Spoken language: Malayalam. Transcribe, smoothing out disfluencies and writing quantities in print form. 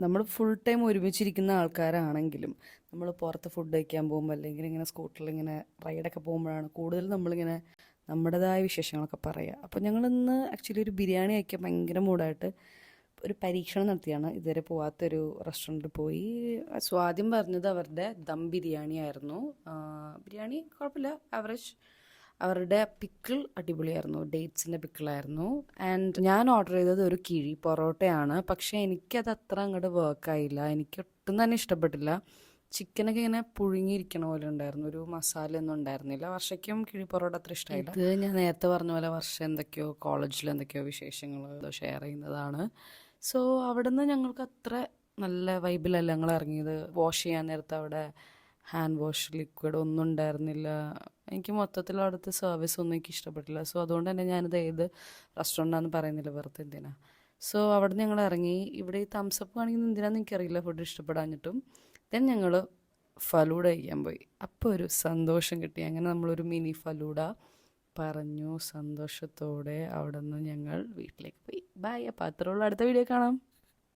നമ്മൾ ഫുൾ ടൈം ഒരുമിച്ചിരിക്കുന്ന ആൾക്കാരാണെങ്കിലും നമ്മൾ പുറത്ത് ഫുഡ് കഴിക്കാൻ പോകുമ്പോൾ അല്ലെങ്കിൽ ഇങ്ങനെ സ്കൂട്ടറിൽ ഇങ്ങനെ റൈഡൊക്കെ പോകുമ്പോഴാണ് കൂടുതൽ നമ്മളിങ്ങനെ നമ്മുടേതായ വിശേഷങ്ങളൊക്കെ പറയുക. അപ്പോൾ ഞങ്ങളിന്ന് ആക്ച്വലി ഒരു ബിരിയാണി കഴിക്കാൻ ഭയങ്കര മൂടായിട്ട് ഒരു പരീക്ഷണം നടത്തിയാണ്. ഇതുവരെ പോവാത്തൊരു റെസ്റ്റോറൻറ്റിൽ പോയി. സോ ആദ്യം പറഞ്ഞത് അവരുടെ ദം ബിരിയാണി ആയിരുന്നു. ബിരിയാണി കുഴപ്പമില്ല, ആവറേജ്. അവരുടെ പിക്കിൾ അടിപൊളിയായിരുന്നു, ഡേറ്റ്സിൻ്റെ പിക്കിളായിരുന്നു. ആൻഡ് ഞാൻ ഓർഡർ ചെയ്തത് ഒരു കിഴി പൊറോട്ടയാണ്. പക്ഷേ എനിക്കത് അത്ര അങ്ങോട്ട് വർക്കായില്ല, എനിക്ക് ഒട്ടും തന്നെ ഇഷ്ടപ്പെട്ടില്ല. ചിക്കനൊക്കെ ഇങ്ങനെ പുഴുങ്ങിയിരിക്കണ പോലെ ഉണ്ടായിരുന്നു, ഒരു മസാല ഒന്നും ഉണ്ടായിരുന്നില്ല. വർഷയ്ക്കും കിഴി പൊറോട്ട അത്ര ഇഷ്ടമായില്ല. ഇത് ഞാൻ നേരത്തെ പറഞ്ഞ പോലെ വർഷം എന്തൊക്കെയോ കോളേജിൽ എന്തൊക്കെയോ വിശേഷങ്ങൾ ഷെയർ ചെയ്യുന്നതാണ്. സോ അവിടുന്ന് ഞങ്ങൾക്ക് അത്ര നല്ല വൈബിലല്ല ഞങ്ങൾ ഇറങ്ങിയത്. വാഷ് ചെയ്യാൻ നേരത്ത് അവിടെ ഹാൻഡ് വാഷ് ലിക്വിഡ് ഒന്നും ഉണ്ടായിരുന്നില്ല. എനിക്ക് മൊത്തത്തിൽ അവിടുത്തെ സർവീസ് ഒന്നും എനിക്ക് ഇഷ്ടപ്പെട്ടില്ല. സോ അതുകൊണ്ട് തന്നെ ഞാനിത് ഏത് റെസ്റ്റോറൻ്റാണെന്ന് പറയുന്നില്ല, വെറുതെ എന്തിനാ. സോ അവിടെ നിന്ന് ഞങ്ങൾ ഇറങ്ങി. ഇവിടെ ഈ തംസപ്പ് കാണിക്കുന്നത് എന്തിനാണെന്ന് എനിക്കറിയില്ല, ഫുഡ് ഇഷ്ടപ്പെടാഞ്ഞിട്ടും. ദെൻ ഞങ്ങൾ ഫലൂഡ കഴിക്കാൻ പോയി. അപ്പോൾ ഒരു സന്തോഷം കിട്ടി. അങ്ങനെ നമ്മളൊരു മിനി ഫലൂഡ പറഞ്ഞു സന്തോഷത്തോടെ അവിടെ നിന്ന് ഞങ്ങൾ വീട്ടിലേക്ക് പോയി. ബൈ. അപ്പോൾ അത്രേ ഉള്ളൂ. അടുത്ത വീഡിയോ കാണാം.